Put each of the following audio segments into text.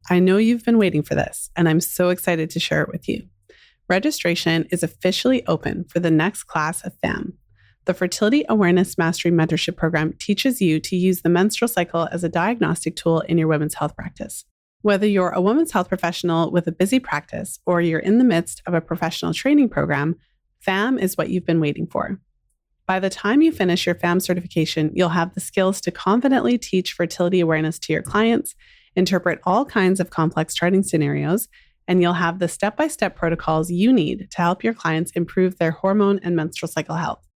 I know you've been waiting for this, and I'm so excited to share it with you. Registration is officially open for the next class of FAMM. The Fertility Awareness Mastery Mentorship Program teaches you to use the menstrual cycle as a diagnostic tool in your women's health practice. Whether you're a women's health professional with a busy practice or you're in the midst of a professional training program, FAMM is what you've been waiting for. By the time you finish your FAMM certification, you'll have the skills to confidently teach fertility awareness to your clients, interpret all kinds of complex charting scenarios, and you'll have the step-by-step protocols you need to help your clients improve their hormone and menstrual cycle health.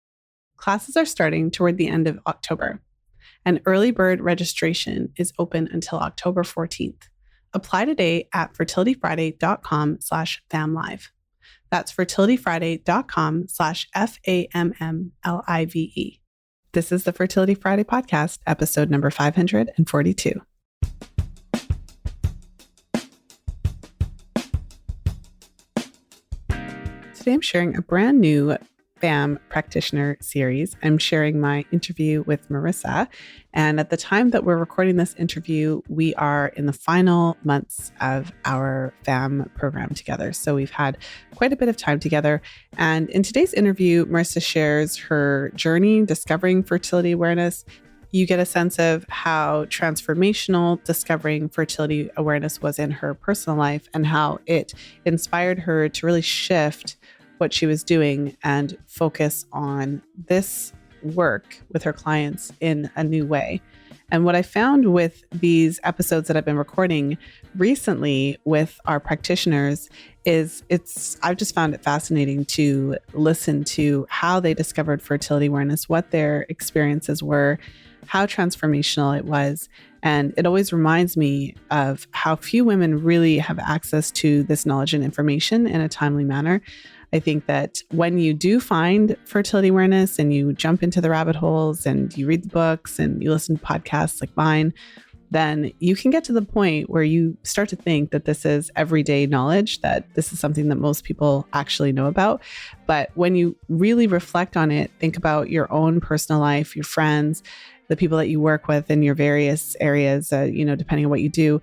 Classes are starting toward the end of October, and early bird registration is open until October 14th. Apply today at fertilityfriday.com/FAMMlive. That's fertilityfriday.com/FAMMLIVE. This is the Fertility Friday podcast, episode number 542. Today I'm sharing a brand new FAMM Practitioner series. I'm sharing my interview with Marisa. And at the time that we're recording this interview, we are in the final months of our FAMM program together. So we've had quite a bit of time together. And in today's interview, Marisa shares her journey discovering fertility awareness. You get a sense of how transformational discovering fertility awareness was in her personal life and how it inspired her to really shift what she was doing and focus on this work with her clients in a new way. And what I found with these episodes that I've been recording recently with our practitioners is I've just found it fascinating to listen to how they discovered fertility awareness, what their experiences were, how transformational it was. And it always reminds me of how few women really have access to this knowledge and information in a timely manner. I think that when you do find fertility awareness and you jump into the rabbit holes and you read the books and you listen to podcasts like mine, then you can get to the point where you start to think that this is everyday knowledge, that this is something that most people actually know about. But when you really reflect on it, think about your own personal life, your friends, the people that you work with in your various areas, depending on what you do,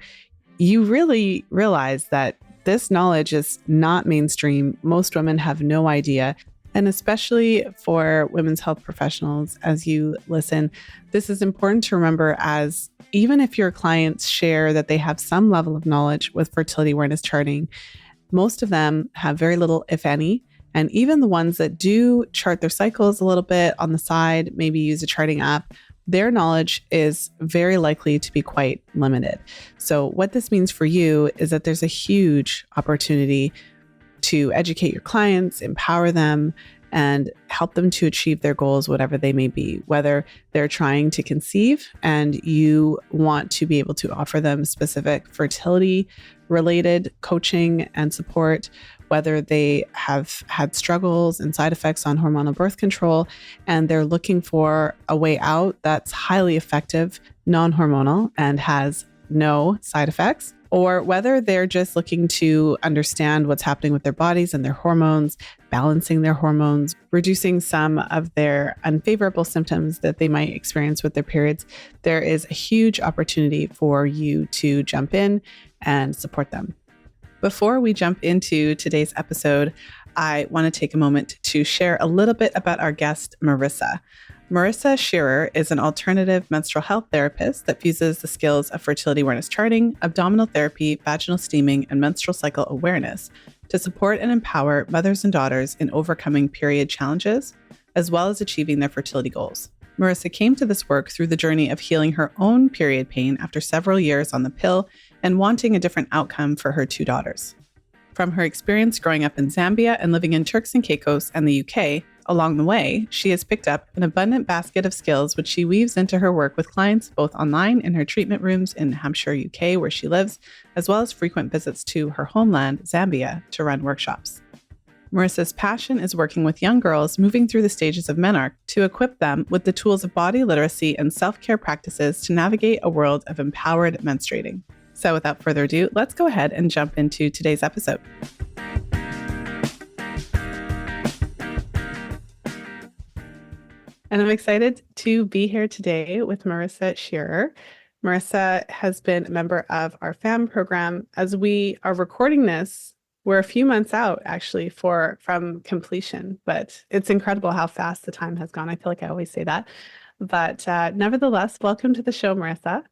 you really realize that this knowledge is not mainstream. Most women have no idea. And especially for women's health professionals, as you listen, this is important to remember, as even if your clients share that they have some level of knowledge with fertility awareness charting, most of them have very little, if any. And even the ones that do chart their cycles a little bit on the side, maybe use a charting app, their knowledge is very likely to be quite limited. So what this means for you is that there's a huge opportunity to educate your clients, empower them, and help them to achieve their goals, whatever they may be, whether they're trying to conceive and you want to be able to offer them specific fertility related coaching and support, whether they have had struggles and side effects on hormonal birth control and they're looking for a way out that's highly effective, non-hormonal, and has no side effects, or whether they're just looking to understand what's happening with their bodies and their hormones, balancing their hormones, reducing some of their unfavorable symptoms that they might experience with their periods. There is a huge opportunity for you to jump in and support them. Before we jump into today's episode, I want to take a moment to share a little bit about our guest, Marisa. Marisa Shearer is an alternative menstrual health therapist that fuses the skills of fertility awareness charting, abdominal therapy, vaginal steaming, and menstrual cycle awareness to support and empower mothers and daughters in overcoming period challenges, as well as achieving their fertility goals. Marisa came to this work through the journey of healing her own period pain after several years on the pill and wanting a different outcome for her two daughters. From her experience growing up in Zambia and living in Turks and Caicos and the UK, along the way, she has picked up an abundant basket of skills which she weaves into her work with clients both online in her treatment rooms in Hampshire, UK, where she lives, as well as frequent visits to her homeland, Zambia, to run workshops. Marisa's passion is working with young girls moving through the stages of menarche to equip them with the tools of body literacy and self-care practices to navigate a world of empowered menstruating. So without further ado, let's go ahead and jump into today's episode. And I'm excited to be here today with Marisa Shearer. Marisa has been a member of our FAMM program. As we are recording this, we're a few months out actually from completion, but it's incredible how fast the time has gone. I feel like I always say that. But nevertheless, welcome to the show, Marisa.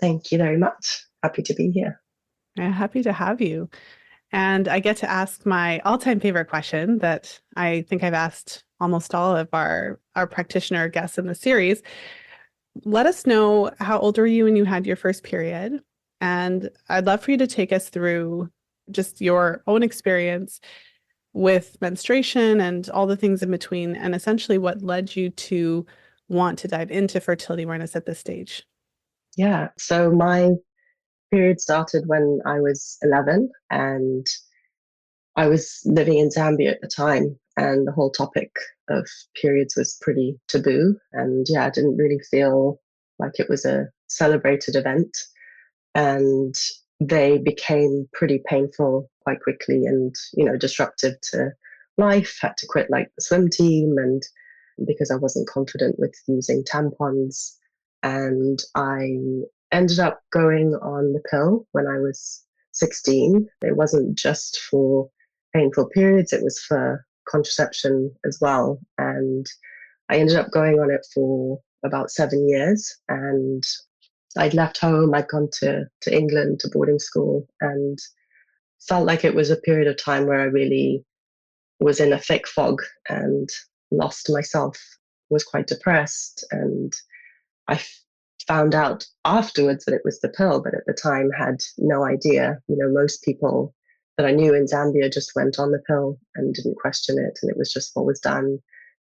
Thank you very much. Happy to be here. I'm happy to have you. And I get to ask my all-time favorite question that I think I've asked almost all of our practitioner guests in the series. Let us know, how old were you when you had your first period? And I'd love for you to take us through just your own experience with menstruation and all the things in between, and essentially what led you to want to dive into fertility awareness at this stage. Yeah, so my period started when I was 11 and I was living in Zambia at the time, and the whole topic of periods was pretty taboo. And yeah, I didn't really feel like it was a celebrated event. And they became pretty painful quite quickly and, disruptive to life. Had to quit like the swim team and because I wasn't confident with using tampons. And I ended up going on the pill when I was 16. It wasn't just for painful periods, it was for contraception as well. And I ended up going on it for about 7 years. And I'd left home, I'd gone to England to boarding school, and felt like it was a period of time where I really was in a thick fog and lost myself, was quite depressed. And found out afterwards that it was the pill, but at the time had no idea. Most people that I knew in Zambia just went on the pill and didn't question it. And it was just what was done.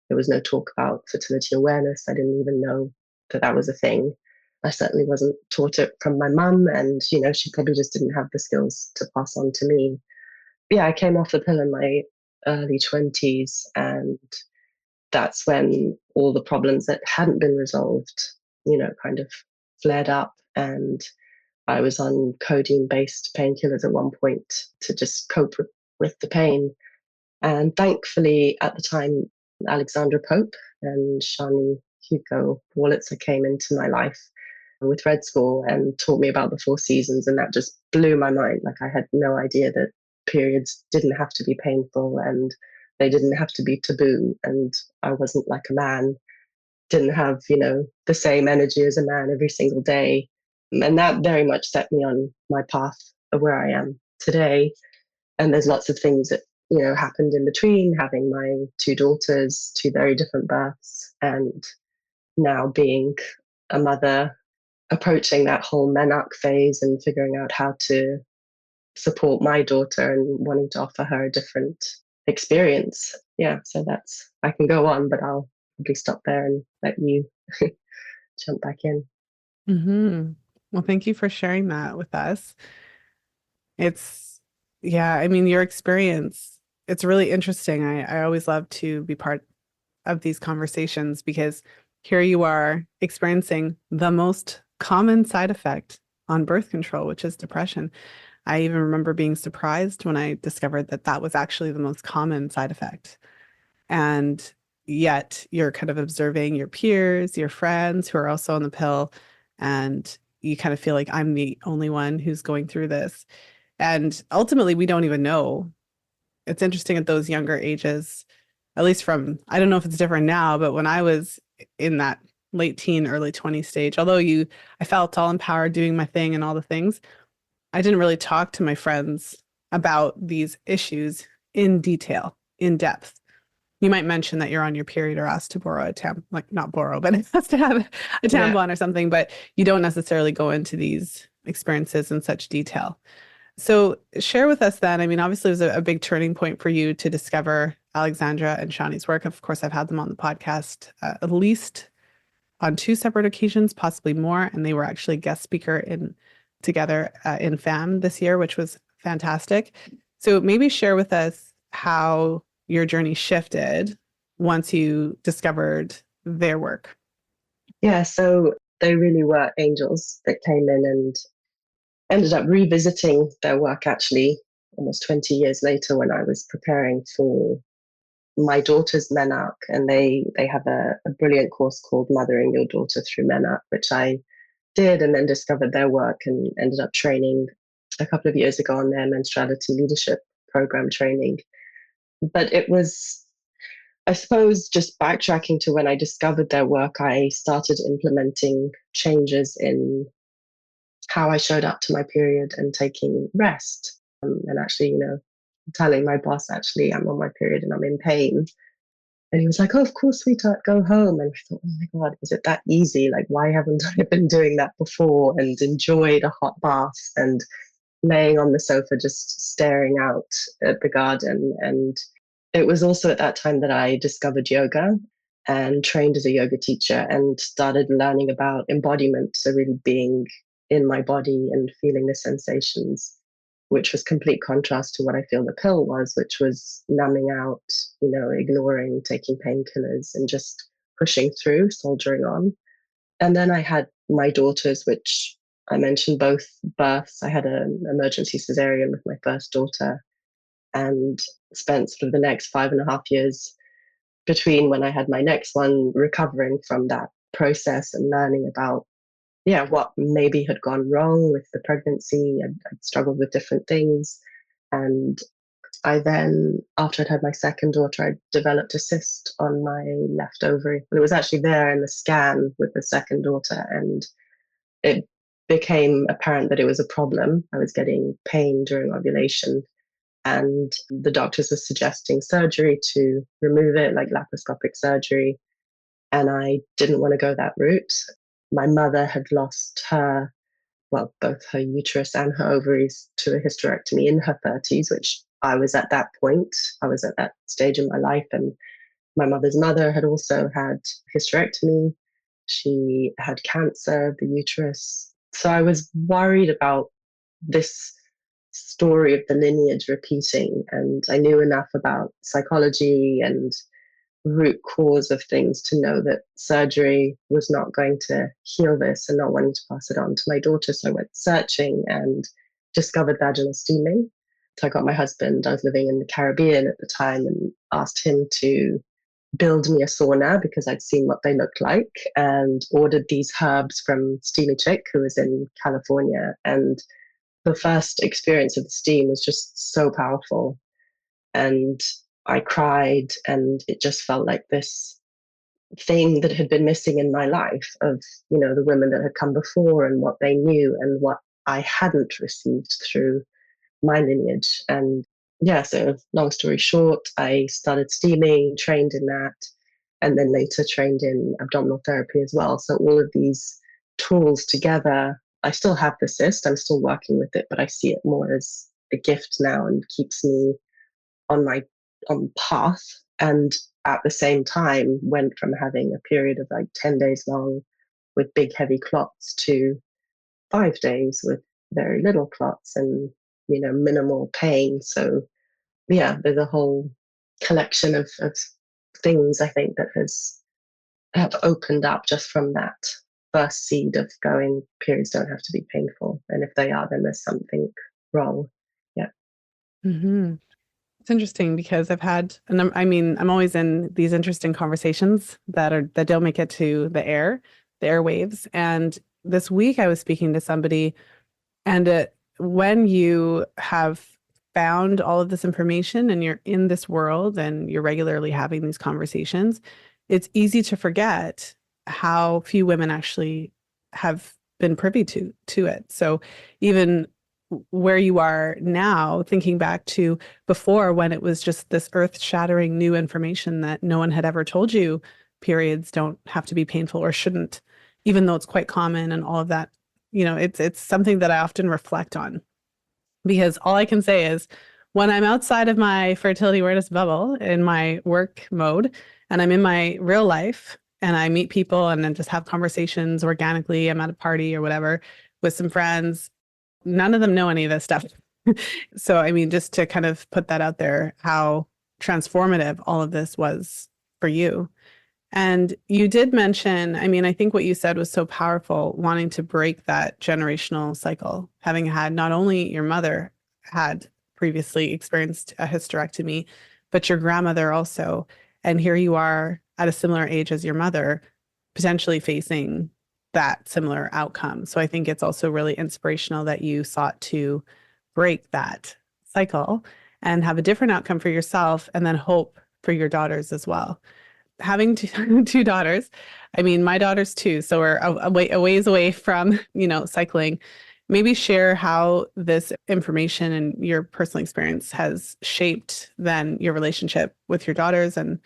There was no talk about fertility awareness. I didn't even know that that was a thing. I certainly wasn't taught it from my mum, and she probably just didn't have the skills to pass on to me. But yeah, I came off the pill in my early 20s, and that's when all the problems that hadn't been resolved, kind of flared up. And I was on codeine based painkillers at one point to just cope with the pain. And thankfully, at the time, Alexandra Pope and Shani Hugo Wurlitzer came into my life with Red School and taught me about the 4 seasons. And that just blew my mind. Like, I had no idea that periods didn't have to be painful and they didn't have to be taboo. And I wasn't like a man, didn't have, the same energy as a man every single day. And that very much set me on my path of where I am today. And there's lots of things that, happened in between, having my 2 daughters, 2 very different births, and now being a mother, approaching that whole menarche phase and figuring out how to support my daughter and wanting to offer her a different experience. Yeah, so I can go on, but I'll probably stop there and let you jump back in. Mm-hmm. Well, thank you for sharing that with us. Yeah, I mean, your experience, it's really interesting. I always love to be part of these conversations because here you are experiencing the most common side effect on birth control, which is depression. I even remember being surprised when I discovered that that was actually the most common side effect. And yet you're kind of observing your peers, your friends who are also on the pill, and you kind of feel like I'm the only one who's going through this. And ultimately, we don't even know. It's interesting at those younger ages, at least I don't know if it's different now, but when I was in that late teen, early 20 stage, although I felt all empowered doing my thing and all the things, I didn't really talk to my friends about these issues in detail, in depth. You might mention that you're on your period or asked to borrow like not borrow, but it has to have a tampon or something, but you don't necessarily go into these experiences in such detail. So share with us then, I mean, obviously it was a big turning point for you to discover Alexandra and Shani's work. Of course, I've had them on the podcast at least on 2 separate occasions, possibly more, and they were actually guest speaker together in FAMM this year, which was fantastic. So maybe share with us how your journey shifted once you discovered their work. Yeah, so they really were angels that came in and ended up revisiting their work actually almost 20 years later when I was preparing for my daughter's menarche. And they have a brilliant course called Mothering Your Daughter Through Menarche, which I did, and then discovered their work and ended up training a couple of years ago on their menstruality leadership program training. But it was, I suppose, just backtracking to when I discovered their work, I started implementing changes in how I showed up to my period and taking rest. And actually, telling my boss, actually, I'm on my period and I'm in pain. And he was like, "Oh, of course, sweetheart, go home." And I thought, oh my God, is it that easy? Like, why haven't I been doing that before and enjoyed a hot bath and laying on the sofa just staring out at the garden? And it was also at that time that I discovered yoga and trained as a yoga teacher and started learning about embodiment. So, really being in my body and feeling the sensations, which was complete contrast to what I feel the pill was, which was numbing out, ignoring, taking painkillers and just pushing through, soldiering on. And then I had my daughters, which I mentioned both births. I had an emergency cesarean with my first daughter and spent sort of the next 5.5 years between when I had my next one recovering from that process and learning about what maybe had gone wrong with the pregnancy. I'd struggled with different things. And I then, after I'd had my second daughter, I developed a cyst on my left ovary. And it was actually there in the scan with the second daughter. And it became apparent that it was a problem. I was getting pain during ovulation. And the doctors were suggesting surgery to remove it, like laparoscopic surgery. And I didn't want to go that route. My mother had lost both her uterus and her ovaries to a hysterectomy in her 30s, which I was at that point. I was at that stage in my life. And my mother's mother had also had hysterectomy. She had cancer of the uterus. So I was worried about this story of the lineage repeating. And I knew enough about psychology and root cause of things to know that surgery was not going to heal this and not wanting to pass it on to my daughter. So I went searching and discovered vaginal steaming. So I got my husband, I was living in the Caribbean at the time, and asked him to build me a sauna because I'd seen what they looked like and ordered these herbs from Steamy Chick, who was in California. And the first experience of the steam was just so powerful. And I cried, and it just felt like this thing that had been missing in my life of, the women that had come before and what they knew and what I hadn't received through my lineage. And yeah, so long story short, I started steaming, trained in that, and then later trained in abdominal therapy as well. So all of these tools together, I still have the cyst, I'm still working with it, but I see it more as a gift now and keeps me on my path. And at the same time went from having a period of like 10 days long with big heavy clots to 5 days with very little clots and minimal pain. So yeah, there's a whole collection of things I think that have opened up just from that first seed of going, periods don't have to be painful, and if they are, then there's something wrong. Yeah. Mm-hmm. It's interesting because I'm always in these interesting conversations that don't make it to the airwaves. And this week I was speaking to somebody, and when you have found all of this information and you're in this world and you're regularly having these conversations, it's easy to forget how few women actually have been privy to it. So even where you are now, thinking back to before when it was just this earth-shattering new information that no one had ever told you, periods don't have to be painful or shouldn't, even though it's quite common and all of that. It's something that I often reflect on, because all I can say is when I'm outside of my fertility awareness bubble in my work mode and I'm in my real life and I meet people and then just have conversations organically, I'm at a party or whatever with some friends, none of them know any of this stuff. So, I mean, just to kind of put that out there, how transformative all of this was for you. And you did mention, I mean, I think what you said was so powerful, wanting to break that generational cycle, having had not only your mother had previously experienced a hysterectomy, but your grandmother also. And here you are at a similar age as your mother, potentially facing that similar outcome. So I think it's also really inspirational that you sought to break that cycle and have a different outcome for yourself and then hope for your daughters as well. Having two daughters, I mean, my daughters too, so we're a ways away from, cycling. Maybe share how this information and your personal experience has shaped then your relationship with your daughters. And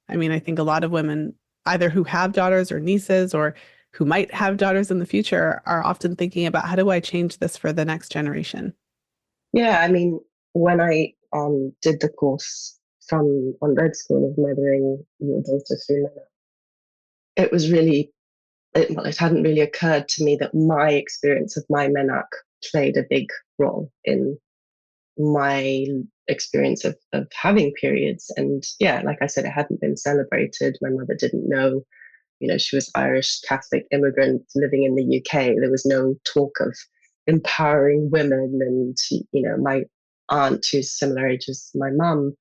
I mean, I think a lot of women, either who have daughters or nieces or who might have daughters in the future, are often thinking about how do I change this for the next generation? Yeah, I mean, when I did the course from on Red School of Mothering Your Daughter Through Men, it was really well, it hadn't really occurred to me that my experience of my menarche played a big role in my experience of having periods. And yeah, like I said, it hadn't been celebrated. My mother didn't know, she was Irish Catholic immigrant living in the UK. There was no talk of empowering women. And, my aunt, who's similar age as my mum,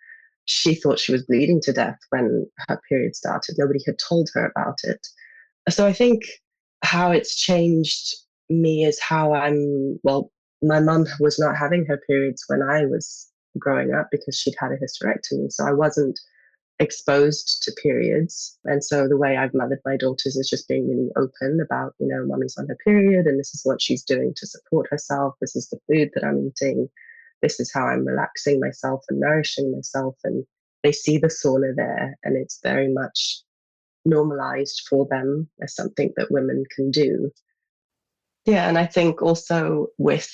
she thought she was bleeding to death when her period started. Nobody had told her about it. So I think how it's changed me is how well, my mum was not having her periods when I was growing up because she'd had a hysterectomy. So I wasn't exposed to periods. And so the way I've mothered my daughters is just being really open about, mummy's on her period and this is what she's doing to support herself. This is the food that I'm eating. This is how I'm relaxing myself and nourishing myself. And they see the sauna there and it's very much normalized for them as something that women can do. Yeah, and I think also with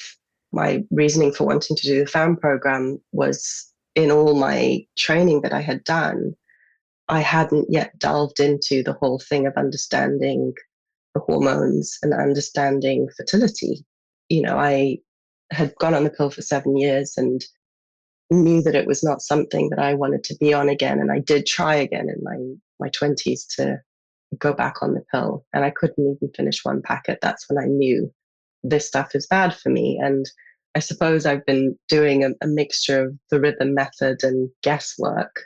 my reasoning for wanting to do the FAMM program was in all my training that I had done, I hadn't yet delved into the whole thing of understanding the hormones and understanding fertility. I had gone on the pill for 7 years and knew that it was not something that I wanted to be on again. And I did try again in my 20s to go back on the pill. And I couldn't even finish one packet. That's when I knew this stuff is bad for me. And I suppose I've been doing a mixture of the rhythm method and guesswork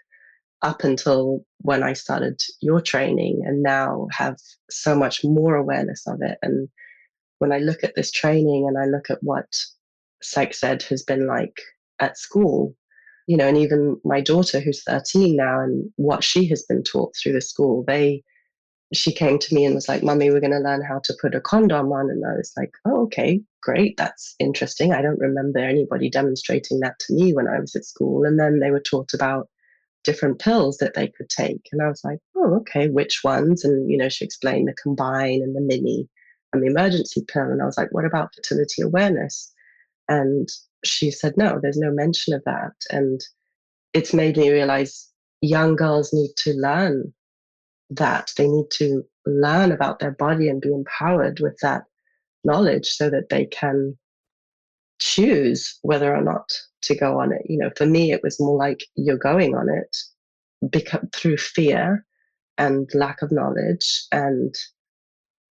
up until when I started your training and now have so much more awareness of it. And when I look at this training and I look at what psych ed has been like at school, and even my daughter who's 13 now and what she has been taught through the school, she came to me and was like, Mummy, we're going to learn how to put a condom on. And I was like, oh, okay, great. That's interesting. I don't remember anybody demonstrating that to me when I was at school. And then they were taught about different pills that they could take. And I was like, oh, okay, which ones? And, she explained the combine and the mini and the emergency pill. And I was like, what about fertility awareness? And she said, no, there's no mention of that. And it's made me realize young girls need to learn that. They need to learn about their body and be empowered with that knowledge so that they can choose whether or not to go on it. For me, it was more like you're going on it through fear and lack of knowledge. And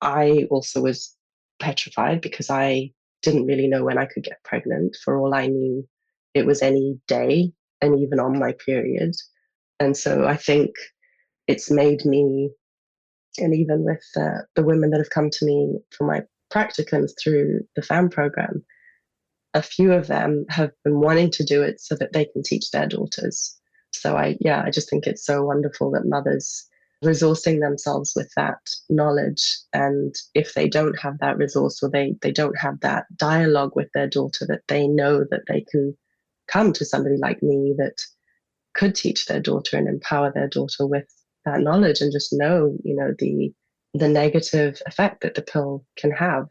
I also was petrified because I didn't really know when I could get pregnant. For all I knew, it was any day and even on my period. And so I think it's made me, and even with the women that have come to me for my practicums through the FAM program, a few of them have been wanting to do it so that they can teach their daughters. So I just think it's so wonderful that mothers resourcing themselves with that knowledge. And if they don't have that resource or they don't have that dialogue with their daughter, that they know that they can come to somebody like me that could teach their daughter and empower their daughter with that knowledge and just know, the negative effect that the pill can have.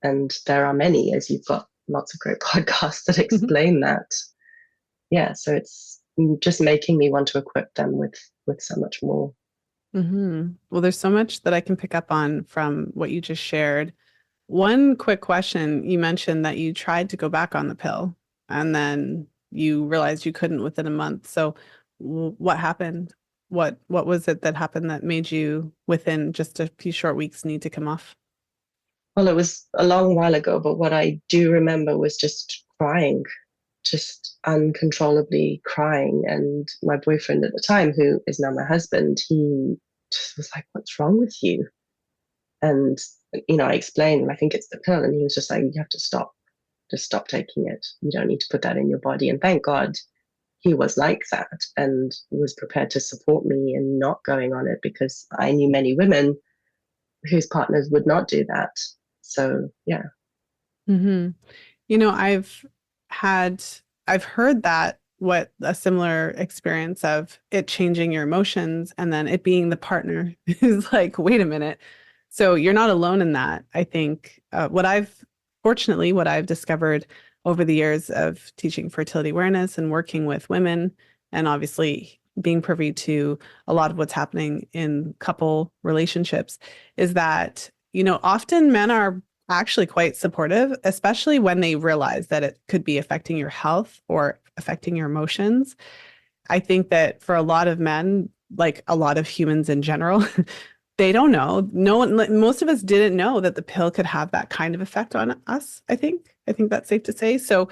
And there are many, as you've got lots of great podcasts that explain that. Yeah, so it's just making me want to equip them with so much more. Well, there's so much that I can pick up on from what you just shared. One quick question. You mentioned that you tried to go back on the pill and then you realized you couldn't within a month. So what happened? What was it that happened that made you within just a few short weeks need to come off? Well, it was a long while ago, but what I do remember was just crying, just uncontrollably crying. And my boyfriend at the time, who is now my husband, he just was like, what's wrong with you? And I explained, and I think it's the pill. And he was just like, you have to stop. Just stop taking it. You don't need to put that in your body. And thank God he was like that and was prepared to support me in not going on it, because I knew many women whose partners would not do that. So, yeah. Mm-hmm. I've heard that what a similar experience of it changing your emotions and then it being the partner is like, wait a minute. So you're not alone in that. I think what I've discovered over the years of teaching fertility awareness and working with women, and obviously being privy to a lot of what's happening in couple relationships, is that, often men are actually quite supportive, especially when they realize that it could be affecting your health or affecting your emotions. I think that for a lot of men, like a lot of humans in general, they don't know. No one, most of us didn't know that the pill could have that kind of effect on us. I think that's safe to say. So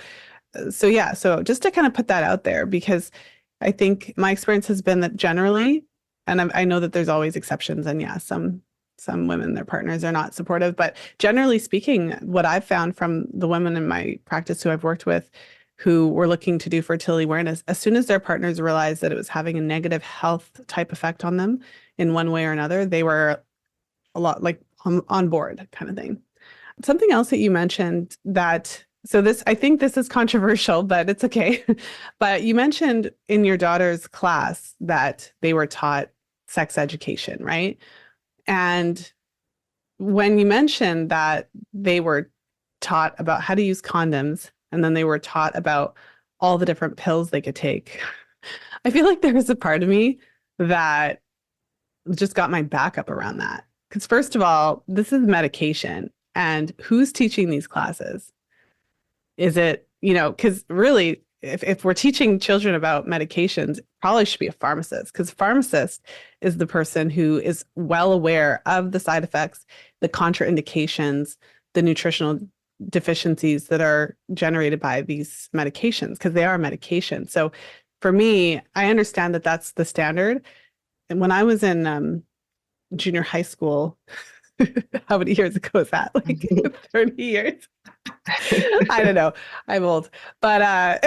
yeah. So just to kind of put that out there, because I think my experience has been that generally, and I know that there's always exceptions, and yeah, some women, their partners are not supportive, but generally speaking, what I've found from the women in my practice who I've worked with who were looking to do fertility awareness, as soon as their partners realized that it was having a negative health type effect on them in one way or another, they were a lot like on board kind of thing. Something else that you mentioned that, so this, I think this is controversial, but it's okay. But you mentioned in your daughter's class that they were taught sex education, right? And when you mentioned that they were taught about how to use condoms and then they were taught about all the different pills they could take, I feel like there was a part of me that just got my back up around that. Because, first of all, this is medication. And who's teaching these classes? Is it, because really, if we're teaching children about medications, it probably should be a pharmacist, because pharmacist is the person who is well aware of the side effects, the contraindications, the nutritional deficiencies that are generated by these medications, because they are medications. So for me, I understand that that's the standard. And when I was in junior high school, how many years ago is that? Like 30 years? I don't know. I'm old. But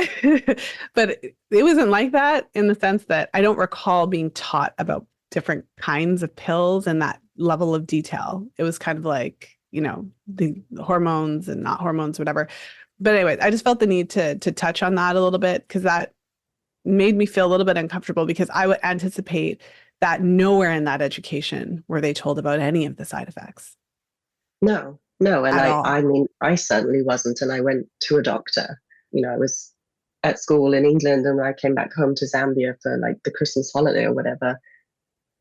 but it wasn't like that, in the sense that I don't recall being taught about different kinds of pills and that level of detail. It was kind of like, the hormones and not hormones, whatever. But anyway, I just felt the need to touch on that a little bit, because that made me feel a little bit uncomfortable, because I would anticipate that nowhere in that education were they told about any of the side effects No. And at I all. mean, I certainly wasn't. And I went to a doctor. I was at school in England, and when I came back home to Zambia for like the Christmas holiday or whatever,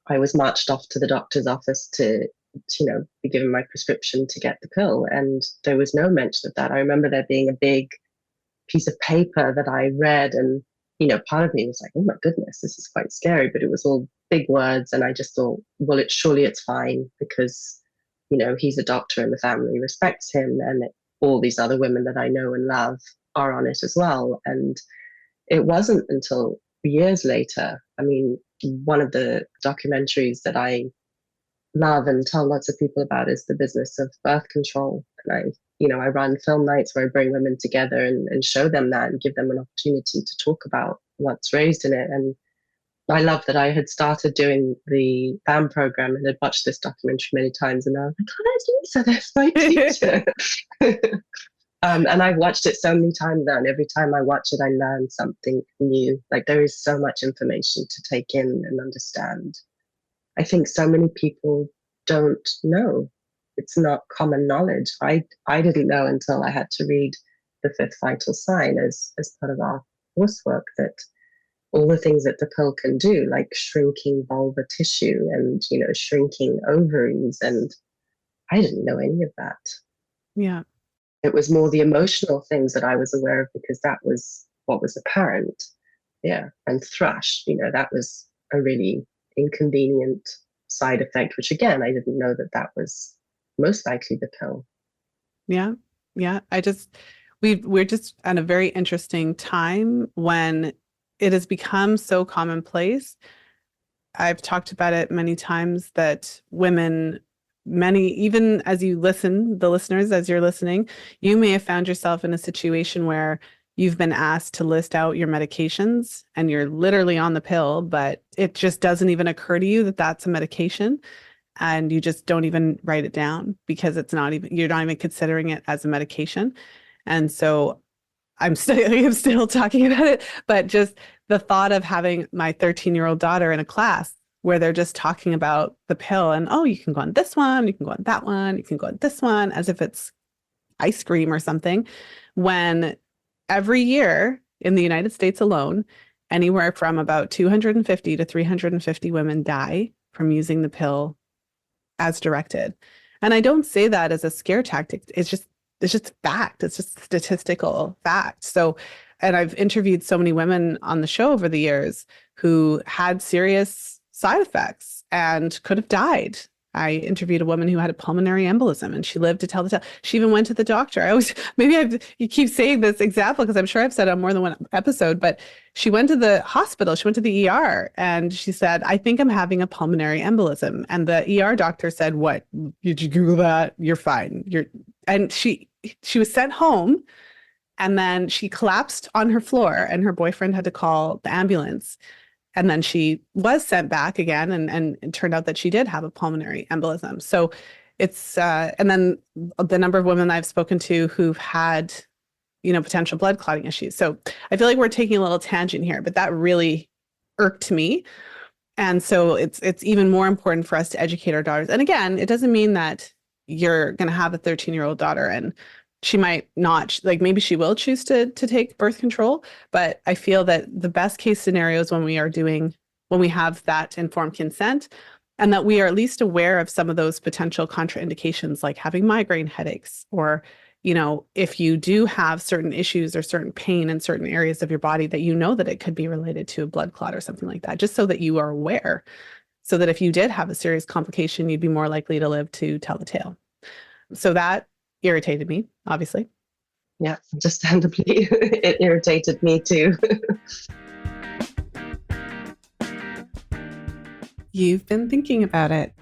I was marched off to the doctor's office to be given my prescription to get the pill. And there was no mention of that. I remember there being a big piece of paper that I read, and, part of me was like, oh my goodness, this is quite scary, but it was all big words. And I just thought, well, surely it's fine, because, he's a doctor and the family respects him. And all these other women that I know and love are on it as well. And it wasn't until years later. I mean, one of the documentaries that I love and tell lots of people about is the business of birth control. And I run film nights where I bring women together and show them that and give them an opportunity to talk about what's raised in it. And I love that I had started doing the FAMM program and had watched this documentary many times. And I was like, oh, there's Lisa, there's my teacher. And I've watched it so many times now, and every time I watch it, I learn something new. Like, there is so much information to take in and understand. I think so many people don't know. It's not common knowledge. I didn't know until I had to read the fifth vital sign as part of our coursework, that all the things that the pill can do, like shrinking vulva tissue and, shrinking ovaries. And I didn't know any of that. Yeah. It was more the emotional things that I was aware of, because that was what was apparent. Yeah. And thrush, that was a really inconvenient side effect, which again, I didn't know that was most likely the pill. Yeah. Yeah. We're just at a very interesting time when it has become so commonplace. I've talked about it many times that women many, even as you listen, the listeners, as you're listening, you may have found yourself in a situation where you've been asked to list out your medications and you're literally on the pill, but it just doesn't even occur to you that that's a medication. And you just don't even write it down because you're not even considering it as a medication. And so I'm still talking about it, but just the thought of having my 13-year-old daughter in a class where they're just talking about the pill and, oh, you can go on this one, you can go on that one, you can go on this one, as if it's ice cream or something, when every year in the United States alone, anywhere from about 250 to 350 women die from using the pill as directed. And I don't say that as a scare tactic. It's just fact. It's just statistical fact. So, and I've interviewed so many women on the show over the years who had serious side effects and could have died. I interviewed a woman who had a pulmonary embolism and she lived to tell the tale. She even went to the doctor. You keep saying this example because I'm sure I've said it on more than one episode, but she went to the hospital, she went to the ER and she said, I think I'm having a pulmonary embolism. And the ER doctor said, what? Did you Google that? You're fine. And she was sent home and then she collapsed on her floor and her boyfriend had to call the ambulance. And then she was sent back again, and it turned out that she did have a pulmonary embolism. So it's, and then the number of women I've spoken to who've had, potential blood clotting issues. So I feel like we're taking a little tangent here, but that really irked me. And so it's even more important for us to educate our daughters. And again, it doesn't mean that you're going to have a 13-year-old daughter and she might not, like maybe she will choose to take birth control, but I feel that the best case scenario is when we have that informed consent and that we are at least aware of some of those potential contraindications, like having migraine headaches, or, if you do have certain issues or certain pain in certain areas of your body that that it could be related to a blood clot or something like that, just so that you are aware, so that if you did have a serious complication, you'd be more likely to live to tell the tale. So that irritated me, obviously. Yeah, understandably. It irritated me too. You've been thinking about it.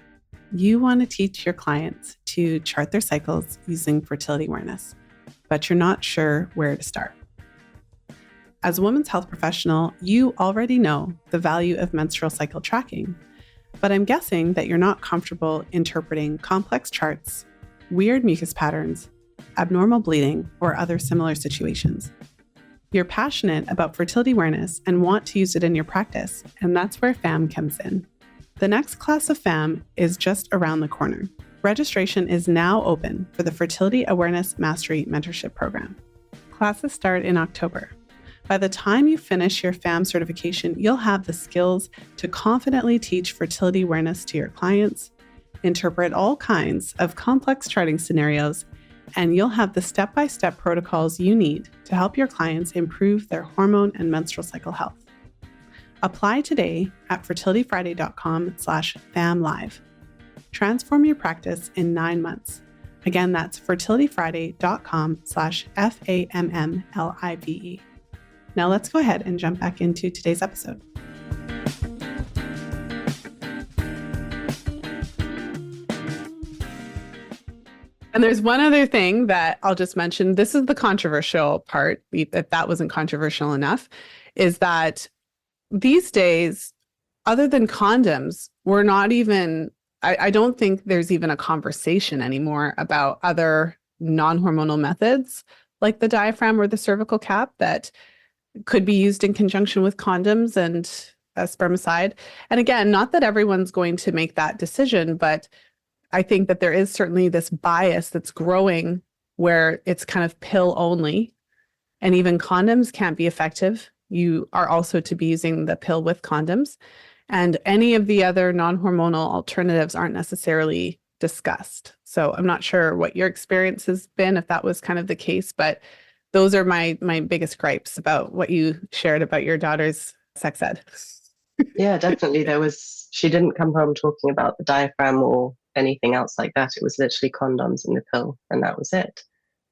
You want to teach your clients to chart their cycles using fertility awareness, but you're not sure where to start. As a women's health professional, you already know the value of menstrual cycle tracking, but I'm guessing that you're not comfortable interpreting complex charts, weird mucus patterns, abnormal bleeding, or other similar situations. You're passionate about fertility awareness and want to use it in your practice, and that's where FAMM comes in. The next class of FAMM is just around the corner. Registration is now open for the Fertility Awareness Mastery Mentorship Program. Classes start in October. By the time you finish your FAMM certification, you'll have the skills to confidently teach fertility awareness to your clients, interpret all kinds of complex charting scenarios, and you'll have the step-by-step protocols you need to help your clients improve their hormone and menstrual cycle health. Apply today at fertilityfriday.com/FAMMlive. Transform your practice in 9 months. Again, that's fertilityfriday.com/FAMMlive. Now let's go ahead and jump back into today's episode. And there's one other thing that I'll just mention. This is the controversial part, if that wasn't controversial enough, is that these days, other than condoms, we're not even, I don't think there's even a conversation anymore about other non-hormonal methods like the diaphragm or the cervical cap that could be used in conjunction with condoms and spermicide. And again, not that everyone's going to make that decision, but I think that there is certainly this bias that's growing where it's kind of pill only, and even condoms can't be effective. You are also to be using the pill with condoms, and any of the other non-hormonal alternatives aren't necessarily discussed. So I'm not sure what your experience has been, if that was kind of the case, but those are my biggest gripes about what you shared about your daughter's sex ed. Yeah, definitely. She didn't come home talking about the diaphragm or anything else like that. It was literally condoms in the pill, and that was it.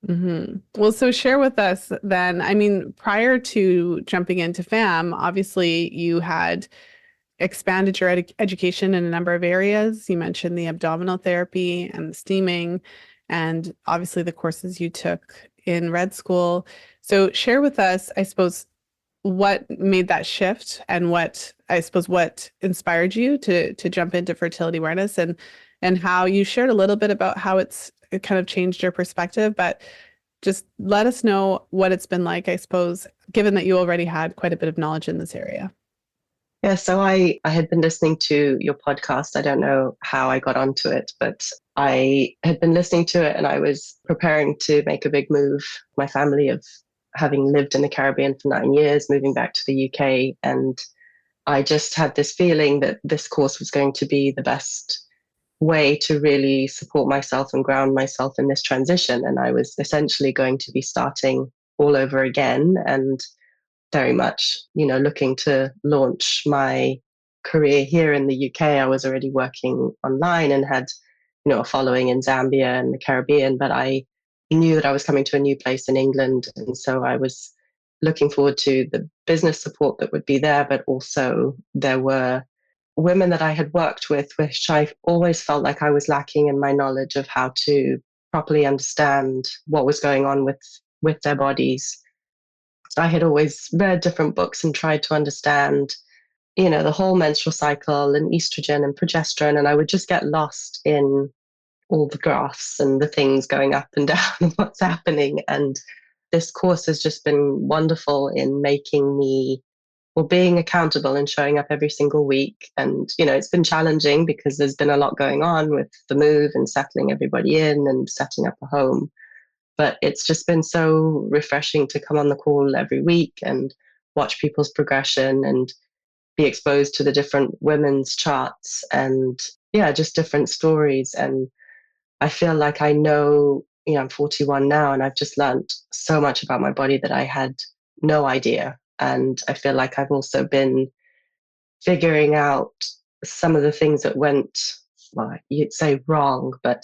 Mm-hmm. Well, so share with us then, I mean, prior to jumping into FAMM, obviously you had expanded your education in a number of areas. You mentioned the abdominal therapy and the steaming, and obviously the courses you took in red school. So share with us, I suppose, what made that shift and what inspired you to jump into fertility awareness, and how you shared a little bit about how it kind of changed your perspective, but just let us know what it's been like, I suppose, given that you already had quite a bit of knowledge in this area. Yeah, so I had been listening to your podcast. I don't know how I got onto it, but I had been listening to it and I was preparing to make a big move. My family of having lived in the Caribbean for 9 years, moving back to the UK. And I just had this feeling that this course was going to be the best way to really support myself and ground myself in this transition. And I was essentially going to be starting all over again and very much, looking to launch my career here in the UK. I was already working online and had, a following in Zambia and the Caribbean, but I knew that I was coming to a new place in England. And so I was looking forward to the business support that would be there, but also there were women that I had worked with, which I always felt like I was lacking in my knowledge of how to properly understand what was going on with their bodies. I had always read different books and tried to understand, the whole menstrual cycle and estrogen and progesterone. And I would just get lost in all the graphs and the things going up and down and what's happening. And this course has just been wonderful in making me, well, being accountable and showing up every single week. And, it's been challenging because there's been a lot going on with the move and settling everybody in and setting up a home. But it's just been so refreshing to come on the call every week and watch people's progression and be exposed to the different women's charts and, yeah, just different stories. And I feel like I know, I'm 41 now and I've just learned so much about my body that I had no idea. And I feel like I've also been figuring out some of the things that went, well, you'd say wrong, but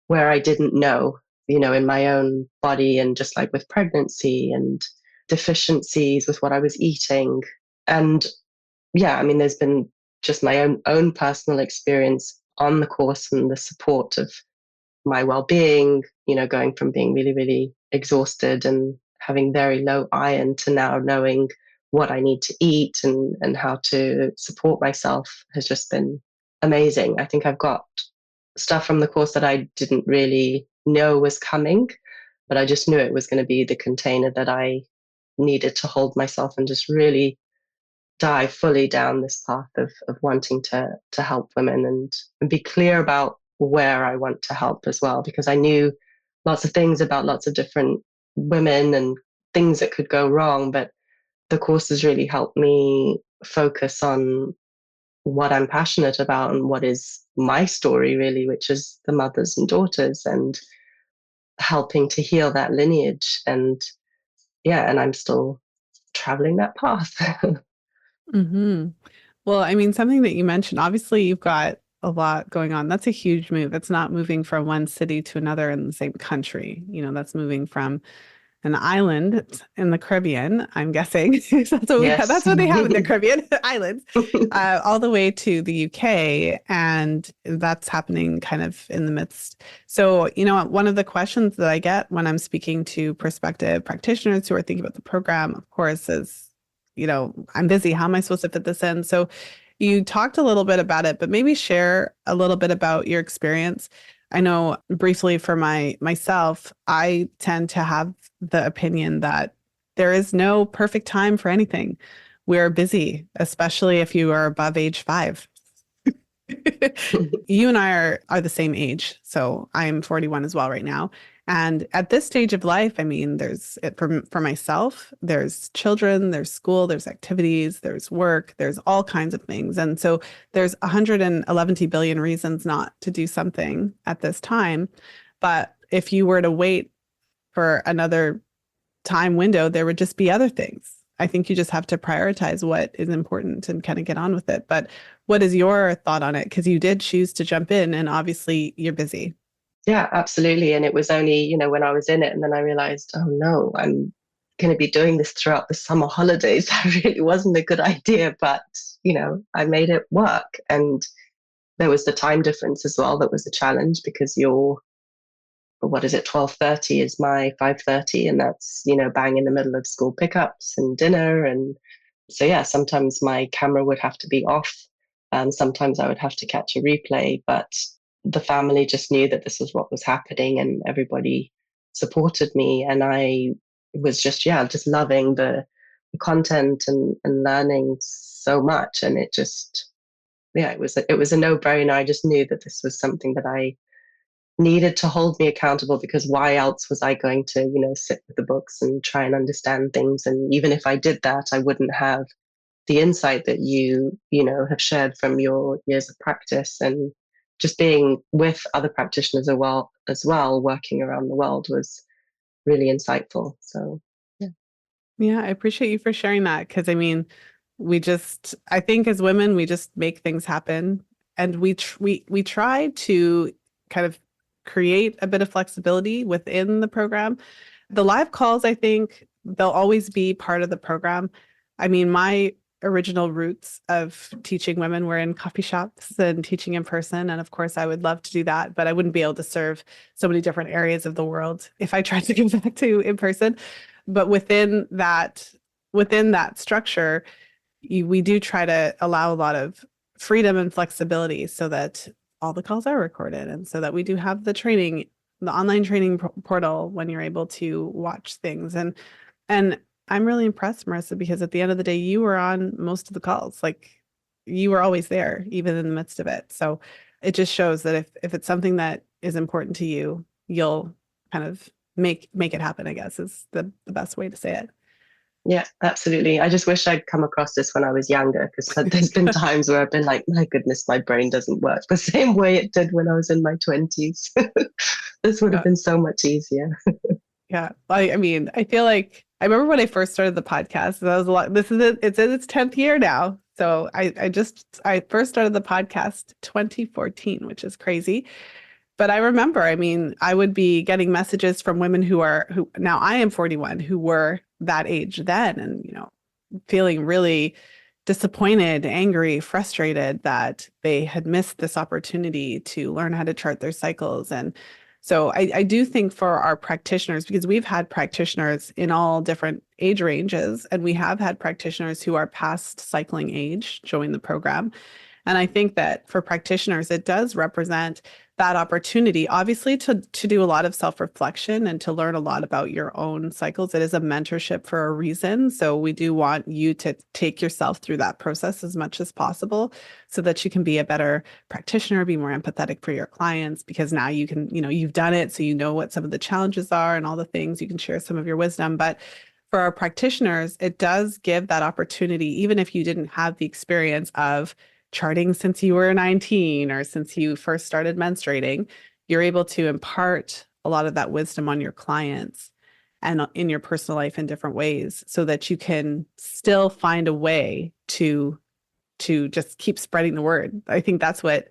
where I didn't know, in my own body, and just like with pregnancy and deficiencies with what I was eating. And yeah, I mean, there's been just my own personal experience on the course and the support of my well-being, going from being really, really exhausted and having very low iron to now knowing what I need to eat and how to support myself has just been amazing. I think I've got stuff from the course that I didn't really know was coming, but I just knew it was going to be the container that I needed to hold myself and just really dive fully down this path of wanting to help women and be clear about where I want to help as well, because I knew lots of things about lots of different women and things that could go wrong, but the course has really helped me focus on what I'm passionate about and what is my story really, which is the mothers and daughters and helping to heal that lineage. And yeah, and I'm still traveling that path. Mm-hmm. Well, I mean, something that you mentioned, obviously you've got a lot going on. That's a huge move. It's not moving from one city to another in the same country. That's moving from an island in the Caribbean, I'm guessing. That's what we have. Yes. That's what they have in the Caribbean islands, all the way to the UK. And that's happening kind of in the midst. So, one of the questions that I get when I'm speaking to prospective practitioners who are thinking about the program, of course, is, I'm busy. How am I supposed to fit this in? So you talked a little bit about it, but maybe share a little bit about your experience. I know briefly for myself, I tend to have the opinion that there is no perfect time for anything. We're busy, especially if you are above age 5. You and I are the same age. So I'm 41 as well right now. And at this stage of life, I mean, there's for myself, there's children, there's school, there's activities, there's work, there's all kinds of things. And so there's 111 billion reasons not to do something at this time. But if you were to wait for another time window, there would just be other things. I think you just have to prioritize what is important and kind of get on with it. But what is your thought on it? Because you did choose to jump in and obviously you're busy. Yeah, absolutely. And it was only, when I was in it and then I realized, oh no, I'm going to be doing this throughout the summer holidays. That really wasn't a good idea, but I made it work. And there was the time difference as well. That was a challenge because what is it, 12:30 is my 5:30, and that's, bang in the middle of school pickups and dinner. And so, yeah, sometimes my camera would have to be off. Sometimes I would have to catch a replay, but the family just knew that this was what was happening and everybody supported me. And I was just loving the content and learning so much. And it just, it was a no-brainer. I just knew that this was something that I needed to hold me accountable, because why else was I going to, sit with the books and try and understand things? And even if I did that, I wouldn't have the insight that have shared from your years of practice. And just being with other practitioners as well, working around the world, was really insightful. So, yeah. Yeah, I appreciate you for sharing that, because I think as women, we just make things happen, and we try to kind of create a bit of flexibility within the program. The live calls, I think they'll always be part of the program. My original roots of teaching women were in coffee shops and teaching in person. And of course, I would love to do that, but I wouldn't be able to serve so many different areas of the world if I tried to go back to in person. But within that structure, we do try to allow a lot of freedom and flexibility so that all the calls are recorded, and so that we do have the training, the online training portal, when you're able to watch things. And I'm really impressed, Marisa, because at the end of the day, you were on most of the calls. Like, you were always there, even in the midst of it. So it just shows that if it's something that is important to you, you'll kind of make it happen, I guess, is the best way to say it. Yeah, absolutely. I just wish I'd come across this when I was younger, because there's been times where I've been like, my goodness, my brain doesn't work the same way it did when I was in my 20s. This would have been so much easier. Yeah. I feel like I remember when I first started the podcast, that was a lot. This is it. It's in its 10th year now. So I first started the podcast 2014, which is crazy. But I remember, I would be getting messages from women who now I am 41, who were that age then, and, feeling really disappointed, angry, frustrated that they had missed this opportunity to learn how to chart their cycles. And so I do think for our practitioners, because we've had practitioners in all different age ranges, and we have had practitioners who are past cycling age join the program. And I think that for practitioners, it does represent that opportunity, obviously, to do a lot of self-reflection and to learn a lot about your own cycles. It is a mentorship for a reason. So we do want you to take yourself through that process as much as possible so that you can be a better practitioner, be more empathetic for your clients, because now you can, you've done it. So you know what some of the challenges are and all the things. You can share some of your wisdom. But for our practitioners, it does give that opportunity, even if you didn't have the experience of charting since you were 19 or since you first started menstruating, you're able to impart a lot of that wisdom on your clients and in your personal life in different ways, so that you can still find a way to just keep spreading the word. I think that's what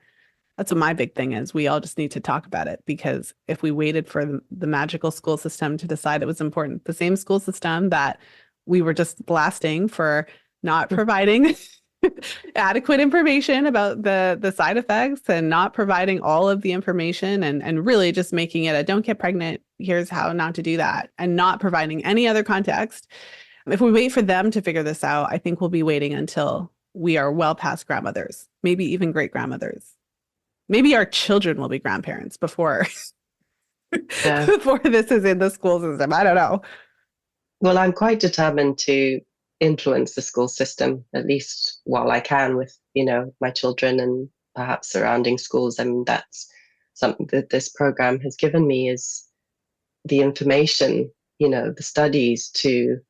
my big thing is. We all just need to talk about it, because if we waited for the magical school system to decide it was important, the same school system that we were just blasting for not providing adequate information about the side effects and not providing all of the information, and really just making it a don't get pregnant, here's how not to do that, and not providing any other context. If we wait for them to figure this out, I think we'll be waiting until we are well past grandmothers, maybe even great grandmothers. Maybe our children will be grandparents before before this is in the school system. I don't know. Well, I'm quite determined to influence the school system, at least while I can, with, my children and perhaps surrounding schools. I mean, that's something that this program has given me, is the information, the studies to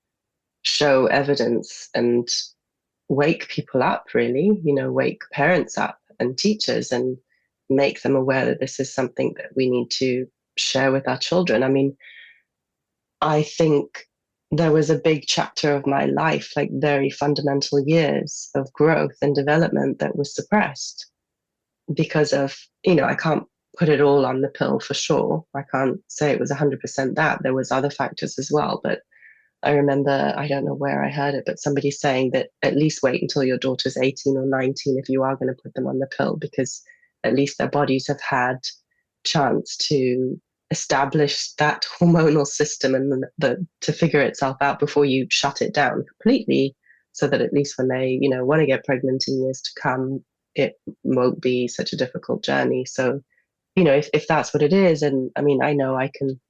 show evidence and wake people up, really, wake parents up and teachers, and make them aware that this is something that we need to share with our children. I mean, I think there was a big chapter of my life, like very fundamental years of growth and development, that was suppressed because of, I can't put it all on the pill for sure. I can't say it was 100% that. There was other factors as well, but I remember, I don't know where I heard it, but somebody saying that at least wait until your daughter's 18 or 19 if you are going to put them on the pill, because at least their bodies have had chance to establish that hormonal system and to figure itself out before you shut it down completely, so that at least when they, want to get pregnant in years to come, it won't be such a difficult journey. So, if that's what it is, and I mean, I know I can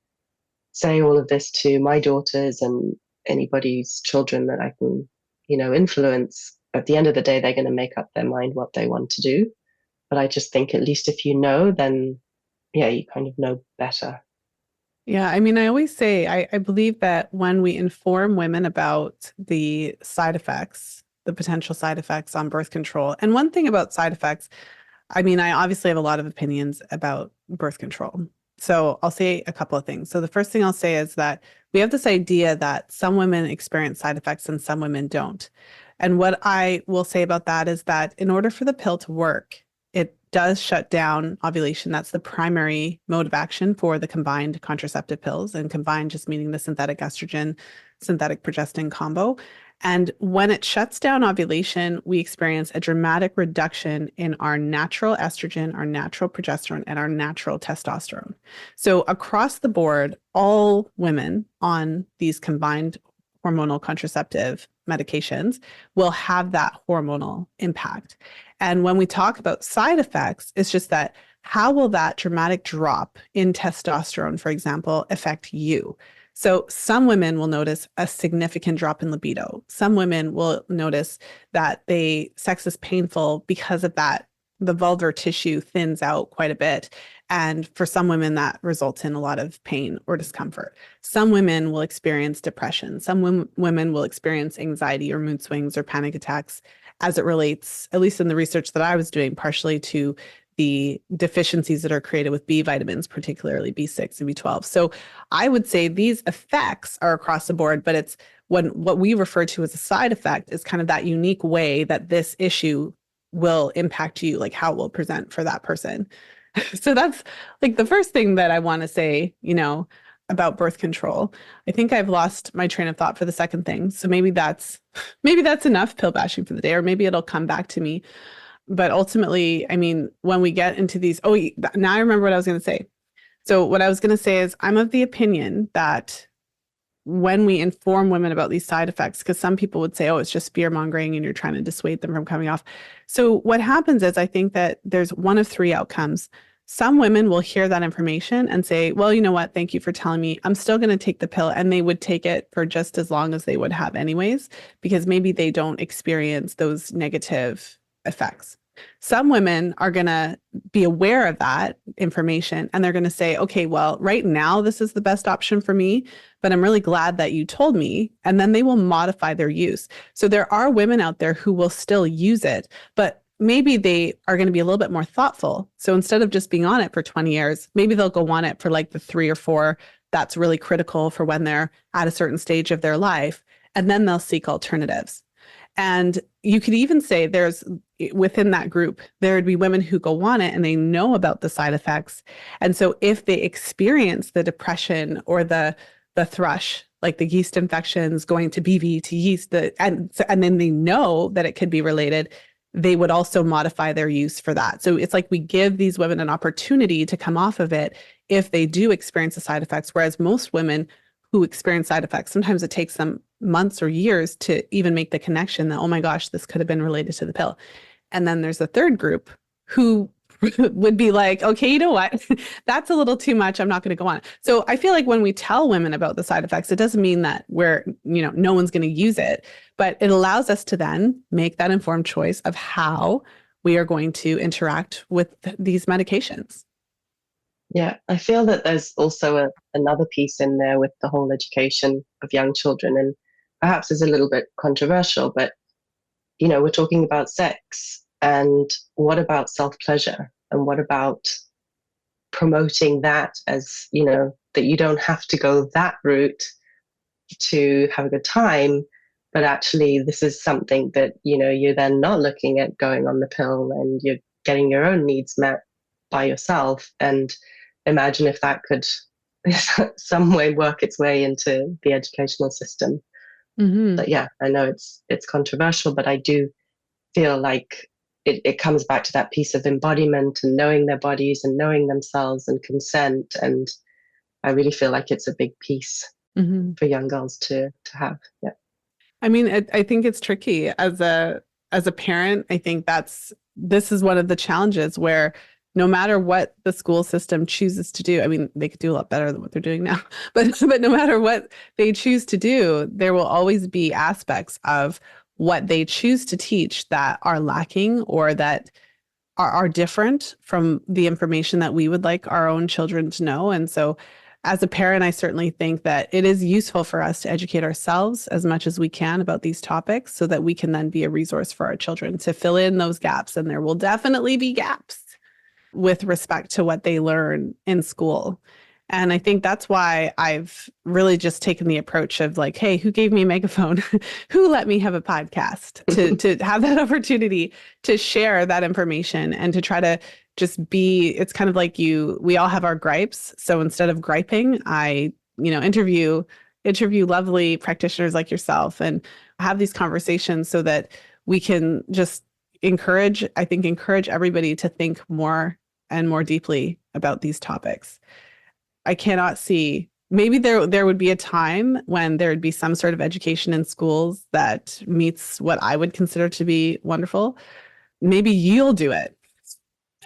say all of this to my daughters and anybody's children that I can, influence. At the end of the day, they're going to make up their mind what they want to do. But I just think at least if you know, then yeah, you kind of know better. Yeah, I mean, I always say I believe that when we inform women about the side effects, the potential side effects on birth control, and one thing about side effects, I mean, I obviously have a lot of opinions about birth control. So I'll say a couple of things. So the first thing I'll say is that we have this idea that some women experience side effects and some women don't. And what I will say about that is that in order for the pill to work, it does shut down ovulation. That's the primary mode of action for the combined contraceptive pills, and combined just meaning the synthetic estrogen, synthetic progestin combo. And when it shuts down ovulation, we experience a dramatic reduction in our natural estrogen, our natural progesterone, and our natural testosterone. So across the board, all women on these combined hormonal contraceptive medications will have that hormonal impact. And when we talk about side effects, it's just that how will that dramatic drop in testosterone, for example, affect you? So some women will notice a significant drop in libido. Some women will notice that sex is painful because of that. The vulvar tissue thins out quite a bit. And for some women, that results in a lot of pain or discomfort. Some women will experience depression. Some women will experience anxiety or mood swings or panic attacks as it relates, at least in the research that I was doing, partially to the deficiencies that are created with B vitamins, particularly B6 and B12. So I would say these effects are across the board, but it's what we refer to as a side effect is kind of that unique way that this issue will impact you, like how it will present for that person. So that's like the first thing that I want to say, about birth control. I think I've lost my train of thought for the second thing. So maybe that's enough pill bashing for the day, or maybe it'll come back to me. But ultimately, I mean, when we get into these, now I remember what I was going to say. So what I was going to say is I'm of the opinion that when we inform women about these side effects, because some people would say, oh, it's just fear mongering and you're trying to dissuade them from coming off. So what happens is I think that there's one of three outcomes. Some women will hear that information and say, well, you know what? Thank you for telling me. I'm still going to take the pill. And they would take it for just as long as they would have anyways, because maybe they don't experience those negative effects. Some women are going to be aware of that information and they're going to say, okay, well, right now, this is the best option for me, but I'm really glad that you told me. And then they will modify their use. So there are women out there who will still use it, but maybe they are going to be a little bit more thoughtful. So instead of just being on it for 20 years, maybe they'll go on it for like the 3 or 4 that's really critical for when they're at a certain stage of their life. And then they'll seek alternatives. And you could even say within that group, there would be women who go on it and they know about the side effects. And so if they experience the depression or the thrush, like the yeast infections going to BV to yeast, and then they know that it could be related, they would also modify their use for that. So it's like we give these women an opportunity to come off of it if they do experience the side effects, whereas most women who experience side effects, sometimes it takes them months or years to even make the connection that, oh my gosh, this could have been related to the pill. And then there's a third group who would be like, okay, you know what? That's a little too much. I'm not going to go on. So I feel like when we tell women about the side effects, it doesn't mean that no one's going to use it, but it allows us to then make that informed choice of how we are going to interact with these medications. Yeah, I feel that there's also another piece in there with the whole education of young children, and perhaps is a little bit controversial, but we're talking about sex, and what about self-pleasure, and what about promoting that as, that you don't have to go that route to have a good time, but actually this is something that, you're then not looking at going on the pill and you're getting your own needs met by yourself. And imagine if that could some way work its way into the educational system. Mm-hmm. But yeah, I know it's controversial, but I do feel like it comes back to that piece of embodiment and knowing their bodies and knowing themselves and consent. And I really feel like it's a big piece Mm-hmm. for young girls to have. Yeah. I mean, I think it's tricky as a parent. I think this is one of the challenges where no matter what the school system chooses to do, I mean, they could do a lot better than what they're doing now, but no matter what they choose to do, there will always be aspects of what they choose to teach that are lacking or that are different from the information that we would like our own children to know. And so as a parent, I certainly think that it is useful for us to educate ourselves as much as we can about these topics so that we can then be a resource for our children to fill in those gaps. And there will definitely be gaps with respect to what they learn in school. And I think that's why I've really just taken the approach of like, hey, who gave me a megaphone? Who let me have a podcast to have that opportunity to share that information and to try to just be, it's kind of like we all have our gripes. So instead of griping, I, interview lovely practitioners like yourself and have these conversations so that we can just encourage everybody to think more and more deeply about these topics. I cannot see. Maybe there would be a time when there would be some sort of education in schools that meets what I would consider to be wonderful. Maybe you'll do it.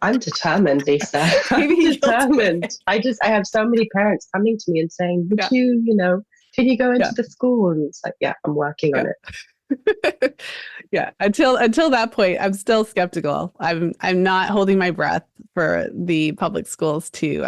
I'm determined, Lisa. Maybe I'm you'll do determined. it. I have so many parents coming to me and saying, would Yeah, can you go yeah, into the school? And it's like, yeah, I'm working on yeah. it. Yeah, until that point, I'm still skeptical. I'm not holding my breath for the public schools to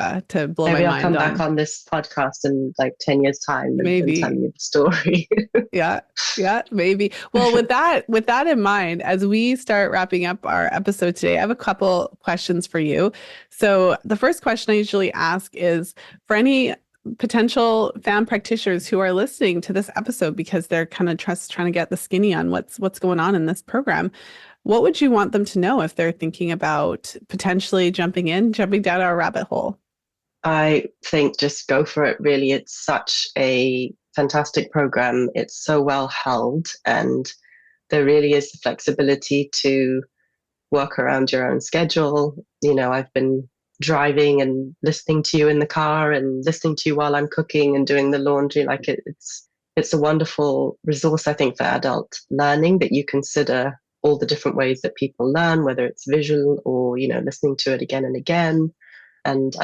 blow my Maybe I'll mind come back on. on this podcast in like 10 years time and tell Maybe. you the story. Yeah. Yeah, maybe. Well, with that in mind, as we start wrapping up our episode today, I have a couple questions for you. So the first question I usually ask is for any potential FAMM practitioners who are listening to this episode because they're kind of trying to get the skinny on what's going on in this program. What would you want them to know if they're thinking about potentially jumping down our rabbit hole? I think just go for it, really. It's such a fantastic program. It's so well held, and there really is the flexibility to work around your own schedule. I've been driving and listening to you in the car and listening to you while I'm cooking and doing the laundry. Like it's a wonderful resource, I think, for adult learning that you consider all the different ways that people learn, whether it's visual or, listening to it again and again. And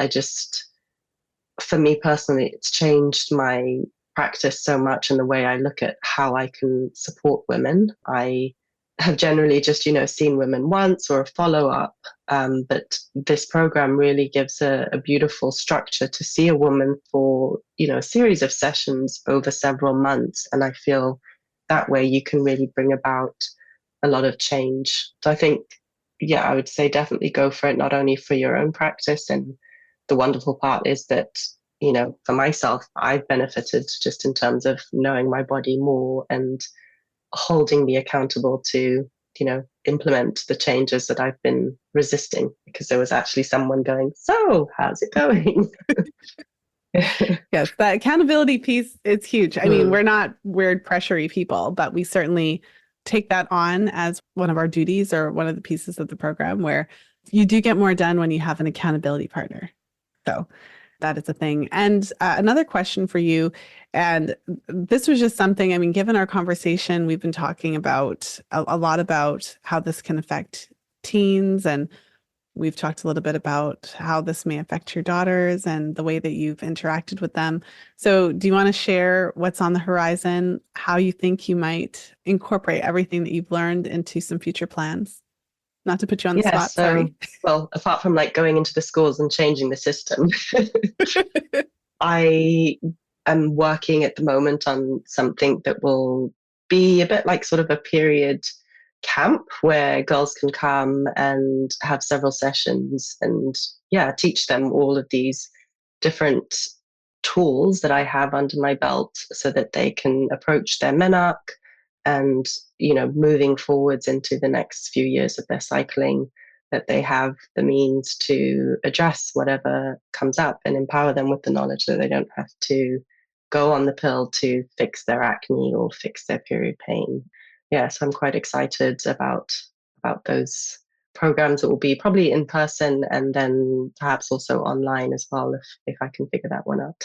for me personally, it's changed my practice so much and the way I look at how I can support women. I have generally just, seen women once or a follow up. But this program really gives a beautiful structure to see a woman for, a series of sessions over several months. And I feel that way you can really bring about a lot of change. So I think, yeah, I would say definitely go for it, not only for your own practice. And the wonderful part is that, for myself, I've benefited just in terms of knowing my body more and holding me accountable to, implement the changes that I've been resisting because there was actually someone going, so how's it going? Yes, that accountability piece is huge. I mean, Mm. we're not weird, pressury people, but we certainly take that on as one of our duties or one of the pieces of the program where you do get more done when you have an accountability partner. So that is a thing. And another question for you, and this was just something, I mean, given our conversation, we've been talking about a lot about how this can affect teens and we've talked a little bit about how this may affect your daughters and the way that you've interacted with them. So, do you want to share what's on the horizon, how you think you might incorporate everything that you've learned into some future plans? Not to put you on the Yeah, spot, so, sorry. well, apart from like going into the schools and changing the system, I am working at the moment on something that will be a bit like sort of a period camp where girls can come and have several sessions and, yeah, teach them all of these different tools that I have under my belt so that they can approach their menarche and, moving forwards into the next few years of their cycling, that they have the means to address whatever comes up and empower them with the knowledge that they don't have to go on the pill to fix their acne or fix their period pain. Yeah, so I'm quite excited about those programs that will be probably in person and then perhaps also online as well if I can figure that one out.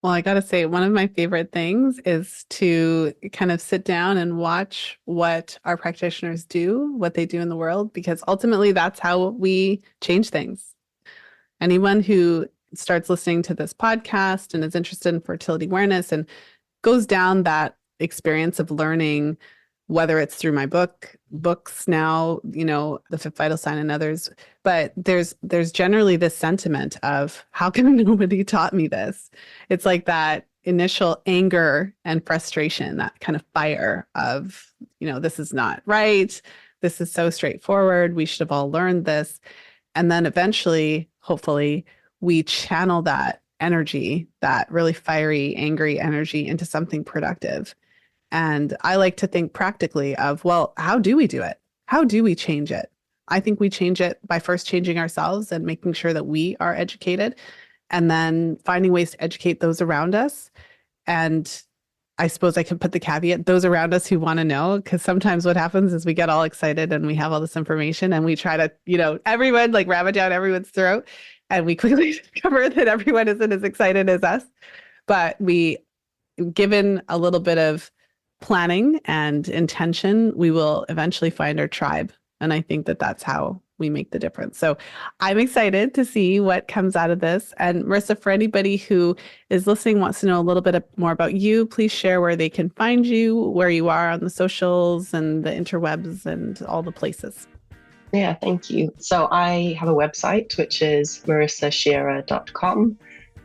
Well, I got to say, one of my favorite things is to kind of sit down and watch what our practitioners do, what they do in the world, because ultimately that's how we change things. Anyone who starts listening to this podcast and is interested in fertility awareness and goes down that experience of learning, whether it's through my books now, The Fifth Vital Sign and others, but there's generally this sentiment of how come nobody taught me this? It's like that initial anger and frustration, that kind of fire of, this is not right. This is so straightforward. We should have all learned this. And then eventually, hopefully, we channel that energy, that really fiery, angry energy into something productive. And I like to think practically of, well, how do we do it? How do we change it? I think we change it by first changing ourselves and making sure that we are educated, and then finding ways to educate those around us. And I suppose I can put the caveat, those around us who want to know, because sometimes what happens is we get all excited and we have all this information and we try to, everyone like ram it down everyone's throat. And we quickly discover that everyone isn't as excited as us. But given a little bit of planning and intention, we will eventually find our tribe. And I think that that's how we make the difference. So I'm excited to see what comes out of this. And Marisa, for anybody who is listening, wants to know a little bit more about you, please share where they can find you, where you are on the socials and the interwebs and all the places. Yeah, thank you. So I have a website, which is marisashearer.com.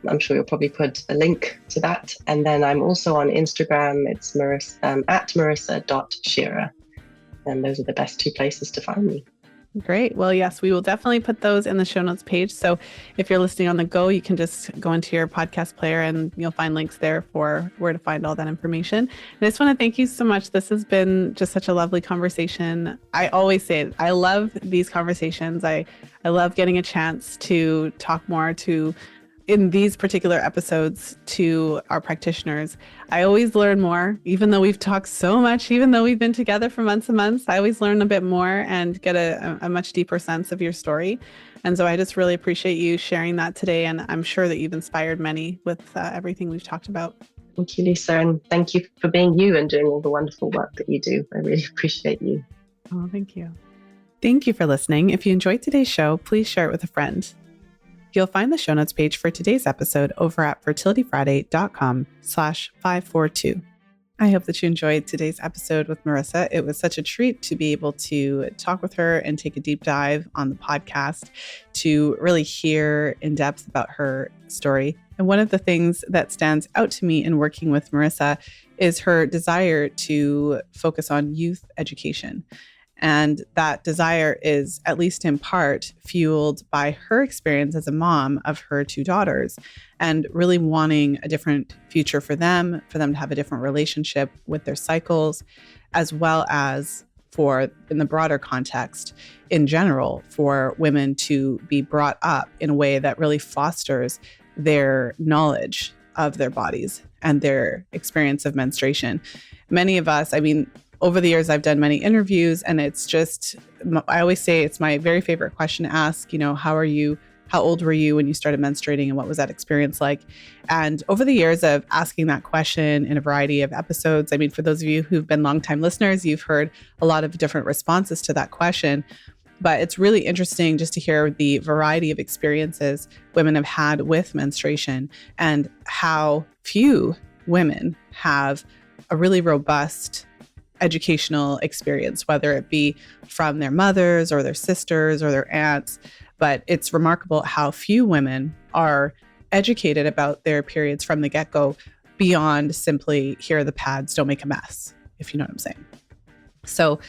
I'm sure you'll probably put a link to that. And then I'm also on Instagram. It's at marisa.shearer. And those are the best two places to find me. Great. Well, yes, we will definitely put those in the show notes page. So if you're listening on the go, you can just go into your podcast player and you'll find links there for where to find all that information. And I just want to thank you so much. This has been just such a lovely conversation. I always say it. I love these conversations. I love getting a chance to talk more in these particular episodes to our practitioners. I always learn more, even though we've talked so much, even though we've been together for months and months, I always learn a bit more and get a much deeper sense of your story. And so I just really appreciate you sharing that today. And I'm sure that you've inspired many with everything we've talked about. Thank you, Lisa. And thank you for being you and doing all the wonderful work that you do. I really appreciate you. Oh, thank you. Thank you for listening. If you enjoyed today's show, please share it with a friend. You'll find the show notes page for today's episode over at fertilityfriday.com/542. I hope that you enjoyed today's episode with Marisa. It was such a treat to be able to talk with her and take a deep dive on the podcast to really hear in depth about her story. And one of the things that stands out to me in working with Marisa is her desire to focus on youth education. And that desire is, at least in part, fueled by her experience as a mom of her two daughters and really wanting a different future for them to have a different relationship with their cycles, as well as for, in the broader context, in general, for women to be brought up in a way that really fosters their knowledge of their bodies and their experience of menstruation. Many of us, over the years, I've done many interviews, and it's just, I always say it's my very favorite question to ask, how old were you when you started menstruating and what was that experience like? And over the years of asking that question in a variety of episodes, for those of you who've been longtime listeners, you've heard a lot of different responses to that question. But it's really interesting just to hear the variety of experiences women have had with menstruation and how few women have a really robust educational experience, whether it be from their mothers or their sisters or their aunts. But it's remarkable how few women are educated about their periods from the get-go beyond simply, here are the pads, don't make a mess, if you know what I'm saying. So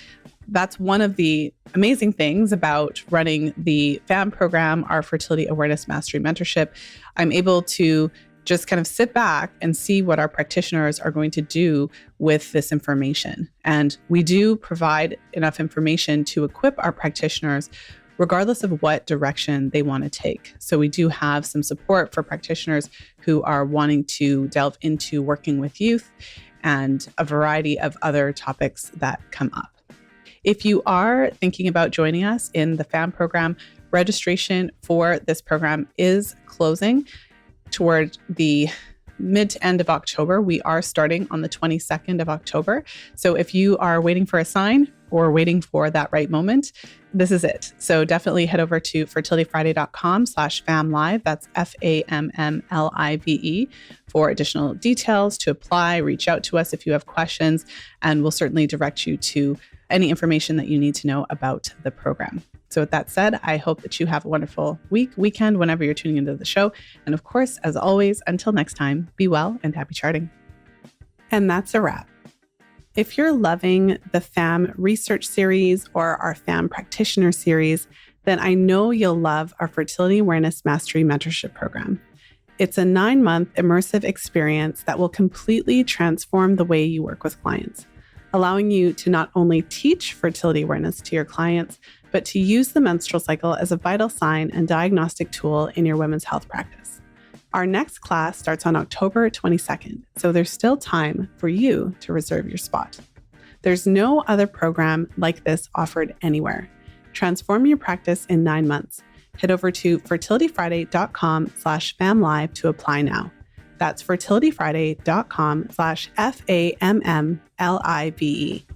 that's one of the amazing things about running the FAMM program, our Fertility Awareness Mastery Mentorship. I'm able to just kind of sit back and see what our practitioners are going to do with this information. And we do provide enough information to equip our practitioners regardless of what direction they want to take. So we do have some support for practitioners who are wanting to delve into working with youth and a variety of other topics that come up. If you are thinking about joining us in the FAMM program, registration for this program is closing toward the mid to end of October. We are starting on the 22nd of October. So if you are waiting for a sign or waiting for that right moment, this is it. So definitely head over to fertilityfriday.com/FAMMlive. That's FAMMLIVE for additional details to apply. Reach out to us if you have questions, and we'll certainly direct you to any information that you need to know about the program. So with that said, I hope that you have a wonderful weekend, whenever you're tuning into the show. And of course, as always, until next time, be well and happy charting. And that's a wrap. If you're loving the FAMM research series or our FAMM practitioner series, then I know you'll love our Fertility Awareness Mastery Mentorship Program. It's a 9-month immersive experience that will completely transform the way you work with clients, allowing you to not only teach fertility awareness to your clients, but to use the menstrual cycle as a vital sign and diagnostic tool in your women's health practice. Our next class starts on October 22nd, so there's still time for you to reserve your spot. There's no other program like this offered anywhere. Transform your practice in 9 months. Head over to fertilityfriday.com/FAMMlive to apply now. That's fertilityfriday.com/FAMMLIVE.